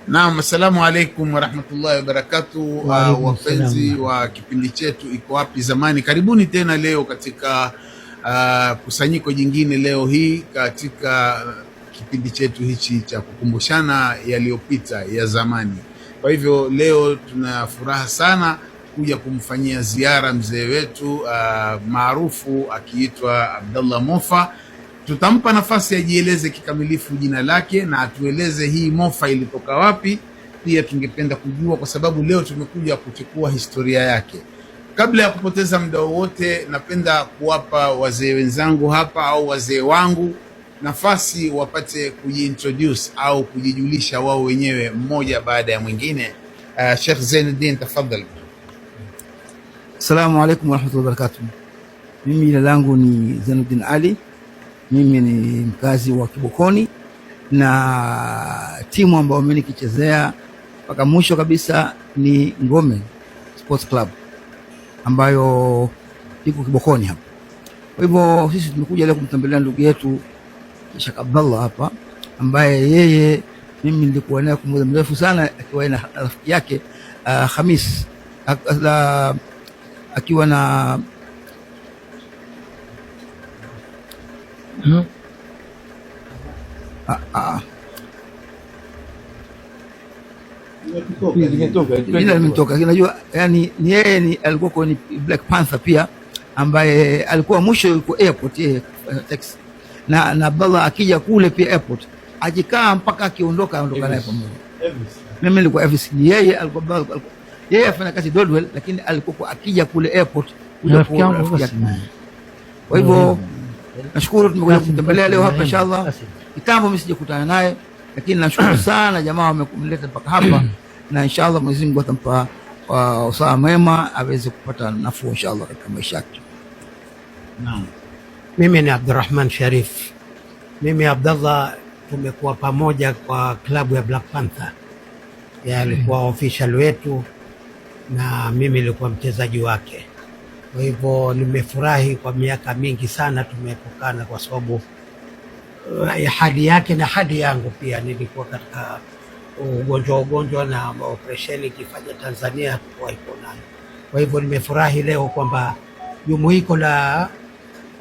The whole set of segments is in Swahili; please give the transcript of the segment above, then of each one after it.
Naam, assalamu alaikum warahmatullahi wabarakatuh. Wapenzi wa kipindi chetu Iko Wapi Zamani, karibuni tena leo katika kusanyiko jingine leo hii katika kipindi chetu hichi cha kukumbushana yaliyopita ya zamani. Kwa hivyo leo tuna furaha sana kuja kumfanyia ziara mzee wetu maarufu akiitwa Abdallah Mofa. Tutampa nafasi ajieleze kikamilifu jina lake na atueleze hii Mofa ilitoka wapi. Pia tungependa kujua, kwa sababu leo tumekuja kuchukua historia yake. Kabla ya kupoteza muda wowote, napenda kuwapa wazee wenzangu hapa au wazee wangu nafasi wapate kujiintroduce au kujijulisha wao wenyewe mmoja baada ya mwingine. Sheikh Zainuddin, tafadhali. Assalamu alaikum warahmatullahi wabarakatuh. Mimi jina langu ni Zainuddin Ali. Mimi ni mkazi wa Kibokoni na timu ambayo mimi nikichezea mpaka mwisho kabisa ni Ngome Sports Club ambayo iko Kibokoni hapa. Kwa hivyo sisi tumekuja leo kumtembelea ndugu yetu Sheikh Abdallah hapa, ambaye yeye mimi nilikuwa naye kwa muda mrefu sana, akiwa na rafiki yake Khamis akiwa na limetoka. Unajua, yani ni yeye ni alikuwa kwenye Black Panther pia, ambaye alikuwa mwisho yuko airport taxi na Abdallah akija kule pia airport ajikaa mpaka akiondoka naye pamoja. Mimi nilikuwa Evis, yeye alikuwa yeye afanya kazi Dodwell, lakini alikuwa akija kule airport kuja kwa rafiki yake. Kwa hivyo nashukuru tumekuja kutembelea leo hapa inshallah. Kitambo mimi sijakutana naye, lakini nashukuru sana jamaa wamekumleta mpaka hapa na inshallah Mwenyezi Mungu atampa usawa mwema aweze kupata nafuu inshallah katika maisha yake. Naam. Mimi ni Abdurrahman Sharif. Mimi Abdallah tumekuwa pamoja kwa klabu ya Black Panther. Yeye alikuwa official wetu na mimi nilikuwa mchezaji wake. Kwa hivyo nimefurahi kwa miaka mingi sana tumepokana, kwa sababu hali yake na hali yangu pia. Nilikuwa katika ugonjwa na operesheni ikifanya Tanzania kwa ikonayo. Kwa hivyo nimefurahi leo kwamba jumuiko la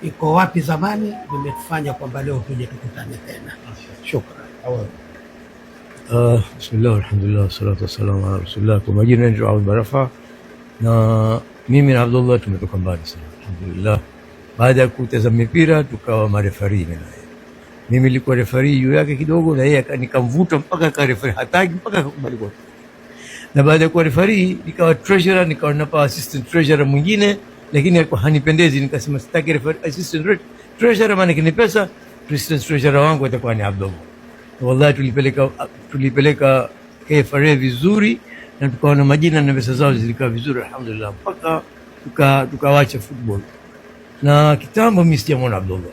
Iko Wapi Zamani limetufanya kwamba leo tuje tukutane tena. Shukrani. Bismillah, alhamdulillah, salatu wassalamu ala rasulillah. Kwa majina ni Abdul Barafa na mimi na Abdullah tumetoka mbali sana alhamdulillah. Baada ya kutazama mipira tukawa marefari naye. Mimi nilikuwa refari juu yake kidogo, na yeye nikamvuta mpaka ka refari hataki mpaka akakubali kwa. Na baada ya kuwa refari nikawa treasurer, nikawa napa assistant treasurer mwingine, lakini alikuwa hanipendezi. Nikasema sitaki refari assistant treasurer, maana ni pesa. Assistant treasurer wangu atakuwa ni Abdullah. Wallahi tulipeleka KFRA vizuri na tukaona majina na pesa zao zilikaa vizuri alhamdulillah, mpaka tukawacha football. Na kitambo mimi sijamwona Abdullah.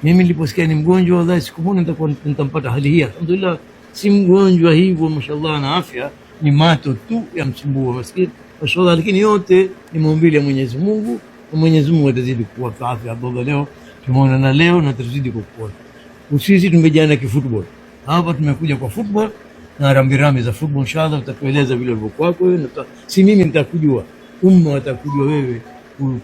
Mimi niliposikia ni mgonjwa, wallahi sikumwona nitampata hali hii. Alhamdulillah si mgonjwa hivyo, mashallah na afya, ni mato tu ya msumbua maskini mashallah, lakini yote ni maumbile ya Mwenyezi Mungu, na Mwenyezi Mungu atazidi kuwapa afya Abdullah. Leo tumeona na leo na tutazidi kukua. Sisi tumejana kifootball hapa, tumekuja kwa football na rambirambi za football inshallah. Utatueleza vile ulivyokuwa wewe, si mimi nitakujua, umma watakujua wewe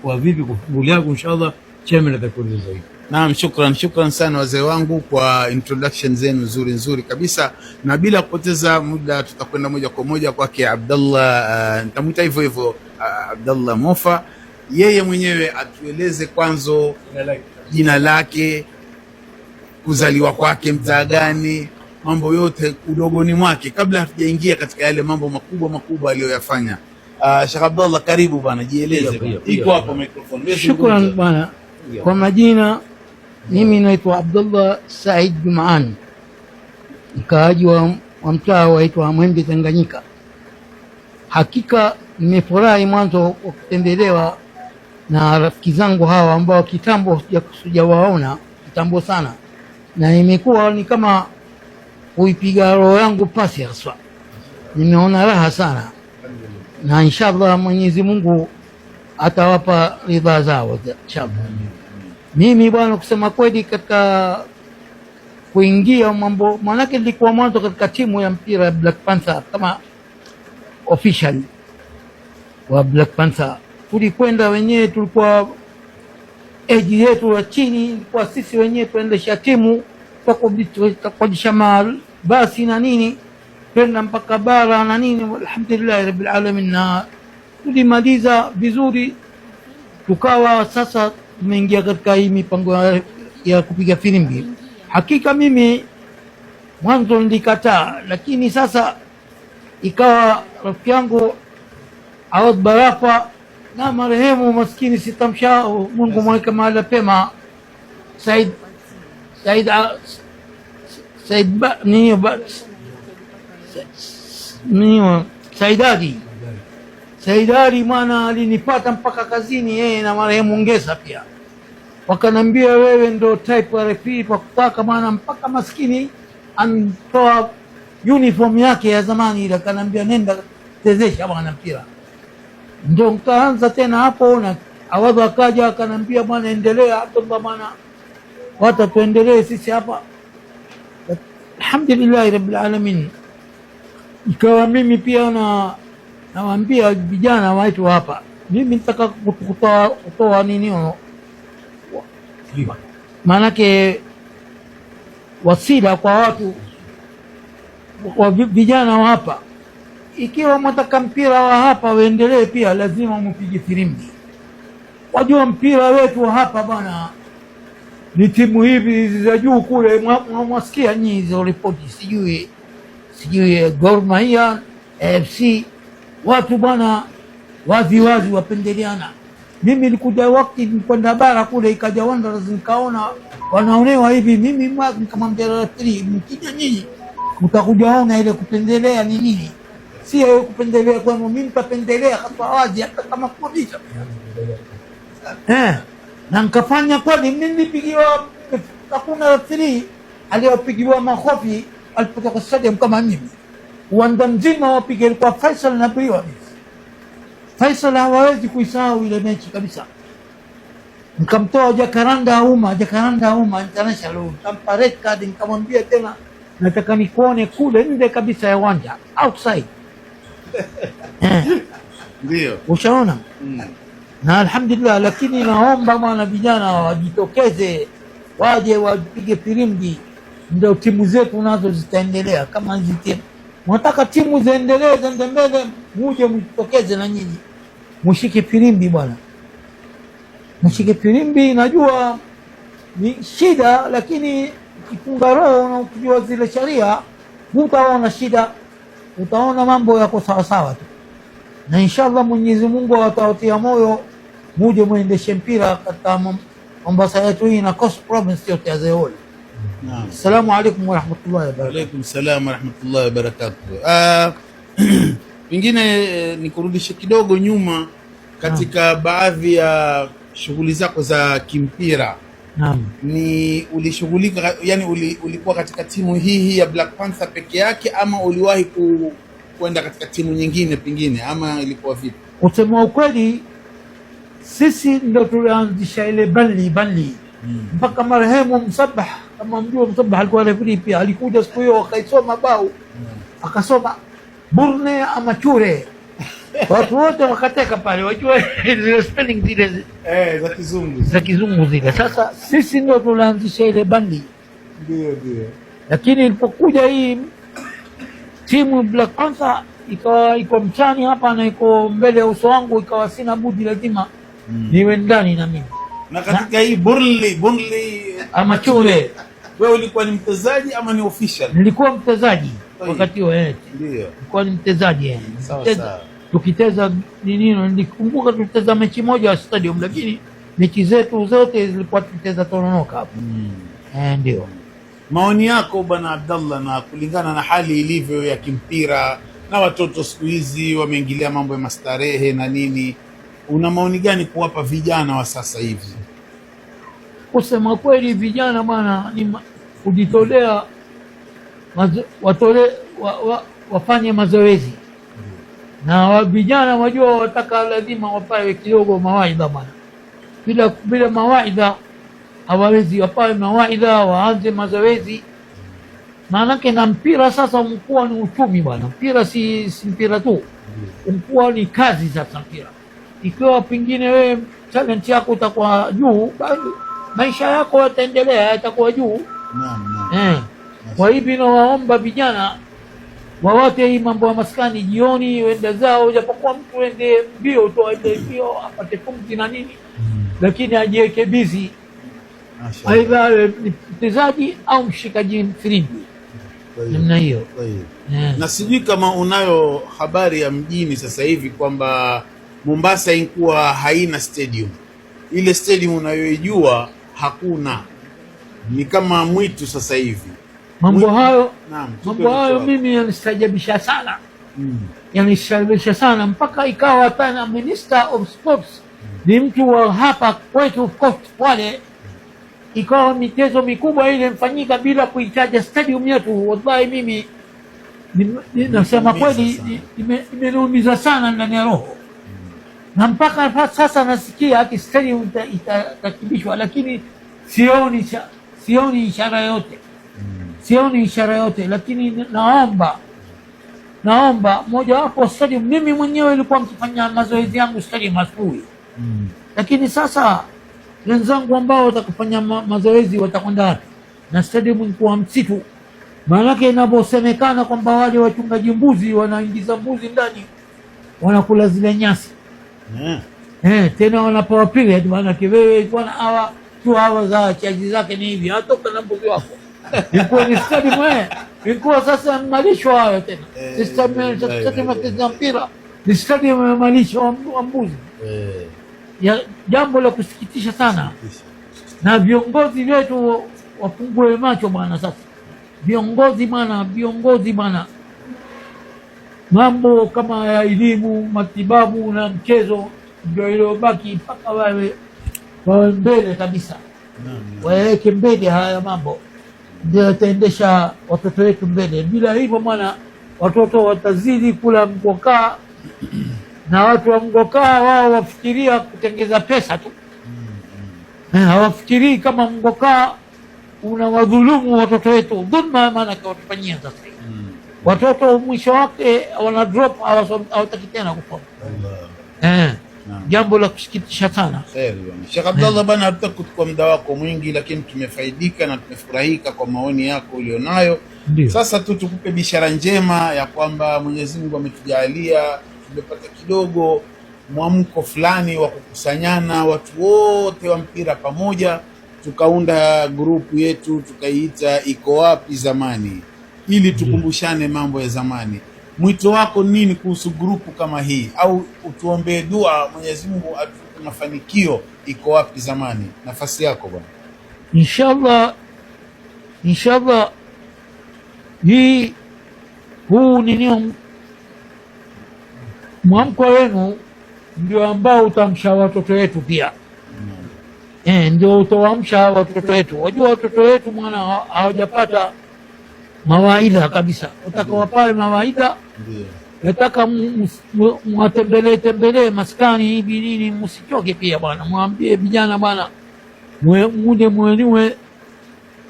kwa vipi kwa football yako inshallah. Chairman atakueleza zaidi. Naam, shukran sana wazee wangu kwa introduction zenu nzuri kabisa, na bila kupoteza muda tutakwenda moja kwa moja kwake Abdallah. Nitamuita hivyo Abdallah Mofa, yeye mwenyewe atueleze kwanza jina lake, kuzaliwa kwake mtaa gani, mambo yote udogoni mwake, kabla hatujaingia katika yale mambo makubwa aliyoyafanya. Sheikh Abdallah, karibu bwana, jieleze. Iko hapo microphone. Shukran bwana. Kwa majina mimi naitwa Abdullah Said Jumaan, mkaaji wa mtaa waitwa Mwembe Tanganyika. Hakika nimefurahi mwanzo wa kutembelewa na rafiki zangu hawa ambao kitambo sijawaona kitambo sana, na imekuwa ni kama kuipiga roho yangu pasi haswa. Nimeona raha sana na inshallah Mwenyezi Mungu atawapa ridha zao inshallah. Mimi bwana, kusema kweli, katika kuingia mambo, maanake nilikuwa mwanzo katika timu ya mpira ya Black Panther kama official wa Black Panther. Tulikwenda wenyewe, tulikuwa eji yetu ya chini, kwa sisi wenyewe tuendesha timu, tukodisha basi na nini, kwenda mpaka bara na nini. Alhamdulillah rabbil alamin, na tulimaliza vizuri, tukawa sasa tumeingia katika hii mipango ya kupiga filimbi. Hakika mimi mwanzo nilikataa, lakini sasa ikawa rafiki yangu Awad Barafa na marehemu maskini sitamshao, Mungu mweke mahali pema, Saidadi mwana alinipata mpaka kazini, yeye na marehemu Ngesa pia, wakanambia wewe ndo type ya referee kwa kutaka, maana mpaka maskini anatoa uniform yake ya zamani ile, akanambia nenda tezesha bwana mpira. Ndio nikaanza tena hapo, na Awadhu akaja akanambia bwana endelea Abdullah, bwana wata tuendelee sisi hapa. Alhamdulillah rabbil alamin. Ikawa mimi pia nawaambia vijana wetu hapa, mimi nataka kutoa nini, maanake wasila kwa watu wa vijana wa hapa, ikiwa mwataka mpira wa hapa uendelee, pia lazima mpige firimbi. Wajua mpira wetu wa hapa bwana ni timu hivi za juu kule, mwasikia nyinyi hizo ripoti, sijui Gor Mahia, AFC, watu bwana wazi wapendeleana. Mimi nilikuja wakati kwenda bara kule, ikaja Wanderers, nikaona wanaonewa hivi, mimi nikamwambia referee, mkija nyinyi mtakuja ona ile kupendelea ni nini, sio kupendelea kwamba mimi nitapendelea kwa wazi, hata kama kubisha na nikafanya kweli. Mimi nilipigiwa, hakuna referee aliyopigiwa makofi alipotoka stadium kama mimi. Uwanja mzima wapige kwa Faisal na Briones. Faisal hawawezi kuisahau ile mechi kabisa. Nikamtoa Jacaranda Uma International, nikampa red card, nikamwambia tena nataka nikuone kule nje kabisa ya uwanja, outside. Ndio ushaona. Na alhamdulillah, lakini naomba mwana vijana wajitokeze, waje wapige firimbi, ndio timu zetu nazo zitaendelea. Kama hizi timu nataka timu ziendelee zende mbele, muje mjitokeze na nyinyi mshike firimbi bwana, mshike firimbi. Najua ni shida, lakini ukifunga roho na ukijua zile sharia, hutaona shida, utaona mambo yako sawa sawa tu, na inshallah Mwenyezi Mungu atawatia moyo, muje muendeshe mpira katika Mombasa yetu hii na Coast Province yote ya Zeoli. Naam. Assalamu alaykum wa rahmatullahi wa barakatuh. Alaykum salam wa rahmatullahi wa barakatuh. Pengine nikurudishe kidogo nyuma katika baadhi ya shughuli zako za kimpira. Naam. Ni ulishughulika, yani ulikuwa katika timu hii ya Black Panther peke yake, ama uliwahi kwenda katika timu nyingine pengine, ama ilikuwa vipi? Kusema ukweli, sisi ndio tulianzisha ile Banli mpaka marehemu Msabah, kama mjua Msabah alikuwa referee pia, alikuja siku hiyo akaisoma bao, akasoma Burne ama Chure, watu wote wakateka pale, wajua zile spelling zile za kizungu zile. Sasa sisi ndio tulianzisha ile Banli. Ndio. Lakini ilipokuja hii timu Black Panther ikawa iko mchani hapa na iko mbele ya uso wangu, ikawa sina budi, lazima niwe ndani na mimi. Na katika hii Burnley ama Chure, wewe ulikuwa ni mchezaji ama ni official? Nilikuwa mchezaji wakati huo. Ndio. Nilikuwa ni mchezaji. Sawa. Tukiteza nini, nilikumbuka tuteza mechi moja ya stadium, lakini mechi zetu zote zilikuwa tuteza Tononoka hapo. Ndio. Maoni yako bwana Abdallah, na kulingana na hali ilivyo ya kimpira na watoto siku hizi wameingilia mambo ya mastarehe na nini, una maoni gani kuwapa vijana wa sasa hivi? Kusema kweli, vijana bwana ni kujitolea, wafanye mazoezi, na vijana wajua wataka lazima wapawe kidogo mawaidha bwana. Bila mawaidha hawawezi. Wapawe mawaidha, waanze mazoezi, Maanake na mpira sasa umekuwa ni uchumi bwana. Mpira si mpira tu, umekuwa ni kazi sasa mpira. Ikiwa pengine wewe talent yako itakuwa juu, basi maisha yako yataendelea, yatakuwa juu. Naam. Kwa hivyo nawaomba vijana wawote hii mambo ya maskani jioni wende zao, japokuwa mtu wende mbio tu, aende mbio apate pumzi na nini, lakini ajiweke busy, aidha ni mchezaji au mshikaji filimbi namna hiyo. Na sijui kama unayo habari ya mjini sasa hivi kwamba Mombasa ilikuwa haina stadium. Ile stadium unayoijua hakuna, ni kama mwitu sasa hivi. Mambo hayo Naam, mimi yanistajabisha sana. Yanistajabisha sana mpaka ikawa tena Minister of Sports ni mtu wa hapa kwetu Kwale, ikawa michezo mikubwa ile mfanyika bila kuitaja stadium yetu. Wallahi mimi nasema kweli imeniumiza sana ndani ya roho, na mpaka sasa nasikia ati stadium itarekebishwa, lakini sioni ishara yote. Sioni ishara yote, lakini naomba moja wapo stadium. Mimi mwenyewe nilikuwa mkifanya mazoezi yangu stadium asubuhi, lakini sasa wenzangu ambao watakufanya mazoezi watakwenda wapi? Na stadium ilikuwa msitu. Maanake inaposemekana kwamba wale wachungaji mbuzi wanaingiza mbuzi ndani wanakula zile nyasi, tena wanapewa period. Maanake wewe bwana hawa za chaji zake ni hivi, atoka na mbuzi wako ilikuwa ni stadium ilikuwa sasa malisho hayo tena. Stadium ya mpira ni stadium ya malisho wa mbuzi. Jambo la kusikitisha sana, na viongozi wetu wafungue macho bwana. Sasa viongozi bwana, mambo kama ya elimu, matibabu na mchezo ndio iliyobaki, mpaka wawe mbele kabisa, waweke mbele haya mambo, ndio yataendesha watoto wetu mbele. Bila hivyo bwana, watoto watazidi kula mgokaa, na watu wa mgokaa wao wafikiria kutengeza pesa tu, hawafikirii kama mgokaa unawadhulumu watoto wetu. Dhulma maanake watufanyia sasa hivi. Watoto mwisho wake wana drop, hawataki tena kusoma. Jambo la kusikitisha sana. Sheikh Abdallah bana, hatutaki kuchukua muda wako mwingi, lakini tumefaidika na tumefurahika kwa maoni yako ulionayo. Sasa tu tukupe bishara njema ya kwamba Mwenyezi Mungu ametujalia, tumepata kidogo mwamko fulani wa kukusanyana watu wote wa mpira pamoja, tukaunda grupu yetu tukaiita Iko Wapi Zamani, ili tukumbushane mambo ya zamani. Mwito wako nini kuhusu grupu kama hii, au utuombee dua Mwenyezi Mungu atupe mafanikio Iko Wapi Zamani? Nafasi yako bwana. Inshallah huu nini mwamko wenu ndio ambao utamsha watoto wetu pia. Ndio utawaamsha watoto wetu. Wajua watoto wetu mwana hawajapata mawaidha kabisa. Utaka wapale mawaidha, nataka mwatembelee maskani hivi nini, msichoke pia bwana. Mwambie vijana bwana, mwenyewe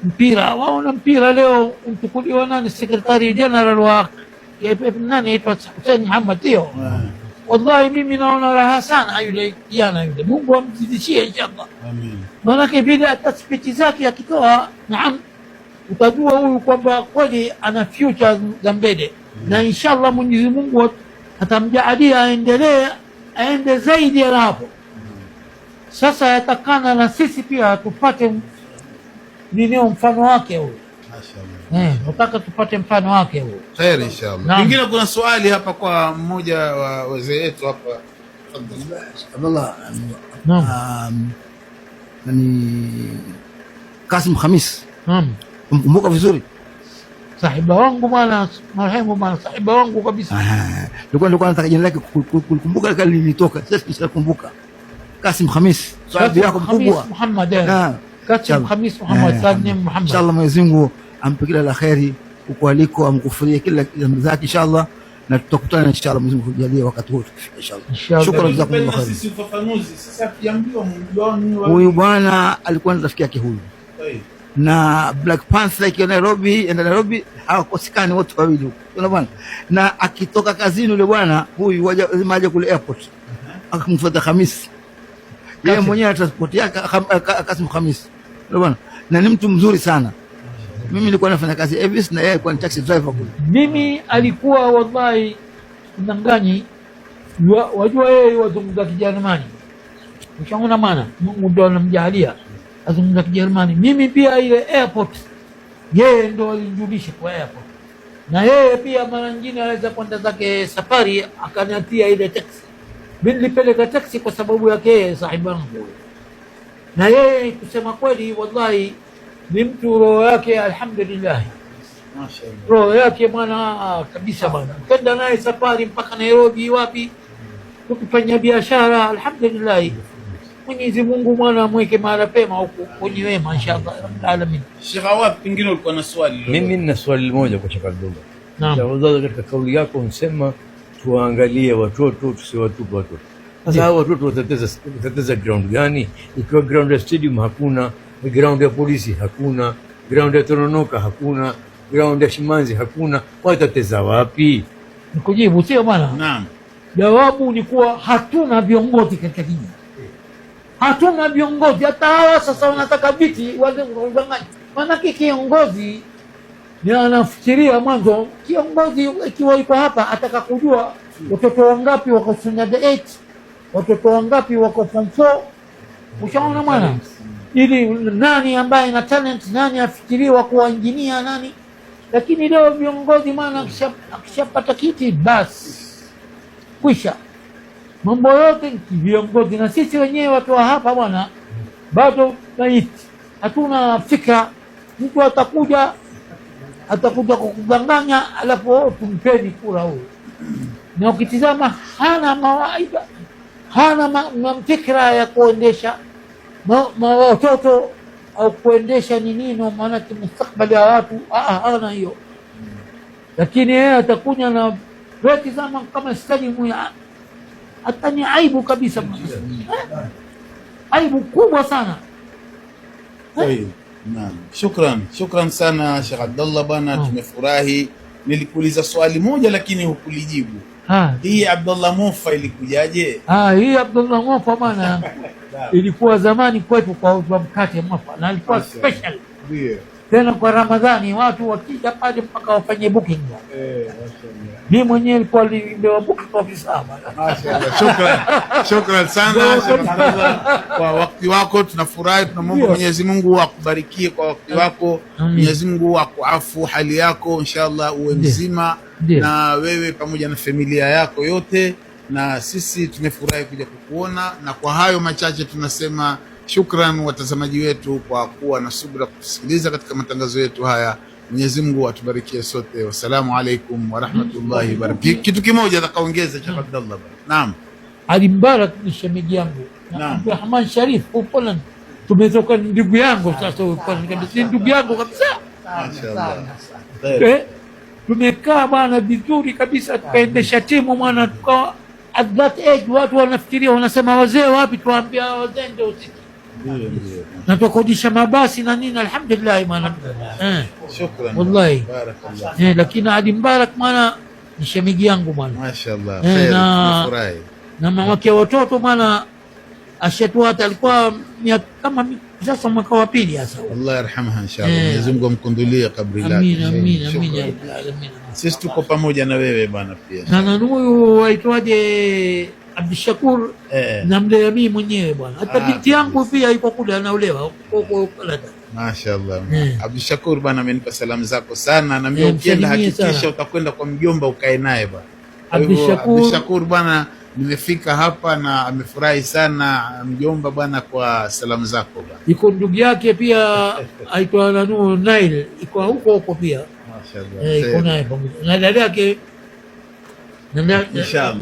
mpira. Waona mpira leo mtukuliwa nani, Secretary General wa nani aitwa Hussein Muhammad hiyo. Wallahi mimi naona raha sana yule kijana yule. Mungu amzidishie inshallah. Amin. Maana vile ataspechi zake akitoa, naam, utajua huyu kwamba kweli ana future za mbele, na inshallah Mwenyezi Mungu atamjaalia aende zaidi ya hapo. Sasa yatakana na sisi pia tupate nini mfano wake huyu. Nataka tupate mfano wake huo. Khair inshallah. Pengine kuna swali hapa kwa mmoja wa wazee wetu hapa. Abdallah. Nani Kasim Khamis. Mkumbuka vizuri? Sahiba wangu bwana, marehemu bwana, sahiba wangu kabisa. Nilikuwa nataka jina lake kukumbuka, kali lilitoka. Sasa nishakumbuka. Kasim Khamis. Sahibi yako mkubwa. Muhammad. Kasim Khamis Muhammad Salim Muhammad. Inshallah Mwenyezi Mungu ampe kila la kheri huko aliko, amkufurie kila dhambi zake inshallah, na tutakutana inshallah. Mwenyezi Mungu kujalia wakati wote kufika inshallah. Shukrani za Mungu kheri. Sisi ufafanuzi sasa, kiambiwa mjoni huyu bwana alikuwa ni rafiki yake huyu. na Black Panther ikiwa Nairobi, enda Nairobi hawakosekani wote wawili huko, unaona bwana. Na akitoka kazini yule bwana huyu lazima aje kule airport, akamfuata Hamisi, yeye mwenyewe transport yake Kasim Hamisi, unaona bwana, na ni mtu mzuri sana. Mimi nilikuwa nafanya kazi Avis na yeye alikuwa ni taxi driver kule. Mimi alikuwa wallahi mdanganyi, wajua yeye wazungumza Kijerumani, ushaona maana Mungu ndo anamjalia azungumza Kijerumani. Mimi pia ile airport yeye ndo alinijulisha kwa airport, na yeye pia mara nyingine anaweza kwenda zake safari akaniatia ile taxi. Mimi nilipeleka taxi kwa sababu yake yeye sahibi wangu, na yeye kusema kweli wallahi ni mtu roho yake alhamdulillah, mashaallah, roho yake bwana kabisa bwana. Kwenda naye safari mpaka Nairobi wapi, tukifanya biashara alhamdulillah. Mwenyezi Mungu mwana amweke mahali pema huko kwenye wema inshallah rabbil alamin. Sheikh Awad, pengine ulikuwa na swali? Mimi nina swali moja kwa Sheikh Abdullah. Naam. Sheikh Abdullah, katika kauli yako unasema tuangalie watoto tusiwatupe watoto. Sasa hao watoto watateza ground gani ikiwa ground ya stadium hakuna, ground ya polisi hakuna, ground ya Tononoka hakuna, ground ya Shimanzi hakuna, watateza wapi? Nikujibu sio bwana? Naam. Jawabu ni kuwa hatuna viongozi katika kijiji. Hatuna viongozi. Hata hawa sasa wanataka viti wale udanganya. Maana kiongozi ni anafikiria mwanzo, kiongozi ikiwa yuko hapa ataka kujua watoto wangapi wako standard 8, watoto wangapi wako form 4. Ushaona mwana? Ili nani ambaye na talent, nani afikiriwa kuwa engineer nani. Lakini leo viongozi maana akishapata kiti basi kwisha. Mambo yote ni viongozi, na sisi wenyewe watu wa hapa bwana bado maiti. Hatuna fikra. Mtu atakuja kukudanganya alafu tumpeni kura huyo. Na ukitizama hana mawaida, hana fikra ya kuendesha watoto au kuendesha nini, maana mustakbali ya watu hana hiyo. Lakini yeye atakuja na weti zama kama stadium ya hata ni aibu kabisa, aibu kubwa sana. Naam, shukran sana Sheikh Abdullah bana, tumefurahi. Nilikuuliza swali moja lakini hukulijibu. Hii Abdullah Mofa ilikujaje? Hii Abdullah Mofa bana ilikuwa zamani kwetu kwa mkate Mofa, na ilikuwa special. Ndio. Tena kwa Ramadhani watu wakija pale mpaka wafanye booking. Mimi mwenyewe nilikuwa nimewabuka kwa visa. Mashaallah. Shukran sana kwa wakati wako, tunafurahi. Tunamwomba Mwenyezi Mungu akubarikie kwa wakati wako. Mwenyezi Mungu akuafu hali yako inshallah, uwe mzima na wewe pamoja na familia yako yote, na sisi tumefurahi kuja kukuona. Na kwa hayo machache tunasema shukran watazamaji wetu kwa kuwa na subira kutusikiliza katika matangazo yetu haya. Mwenyezi Mungu atubarikie sote. Wassalamu alaikum wa rahmatullahi wa barakatuh. Kitu kimoja atakaongeza cha Abdullah. Naam. Ali Mbarak ni shemeji yangu. Na Abdurrahman Sharif kwa Poland. Tumetoka ndugu yangu sasa kwa ndugu yangu kabisa. Mashaallah. Tumekaa bwana vizuri kabisa, tukaendesha timu mwana, tukawa at that age watu wanafikiria wanasema wazee wapi, tuambia wazee ndio sisi. Na tukodisha mabasi na nini, alhamdulillah maana. Shukran. Wallahi. Barakallah. Lakini Ali Mbarak maana ni shemeji yangu bwana. Mashaallah. Khair. Na mamake watoto maana ashatuata alikuwa kama sasa mwaka wa pili sasa. Allah yarhamha inshallah. Mwenyezi Mungu amkundulie kabri lake. Amin amin amin ya rabbal alamin. Sisi tuko pamoja na wewe bwana pia. Na huyu aitwaje Abdushakur, namlea mimi mwenyewe bwana. Hata binti yangu pia yuko kule anaolewa huko Canada. Mashaallah. Abdushakur bwana amenipa salamu zako sana, na mimi ukienda hakikisha utakwenda kwa mjomba ukae naye bwana. Abdushakur bwana nimefika hapa na amefurahi sana mjomba bwana kwa salamu zako bwana. Iko ndugu yake pia aitwa Nanu Nail, iko huko pia. Mashaallah. Iko naye pamoja na dada yake. Inshallah.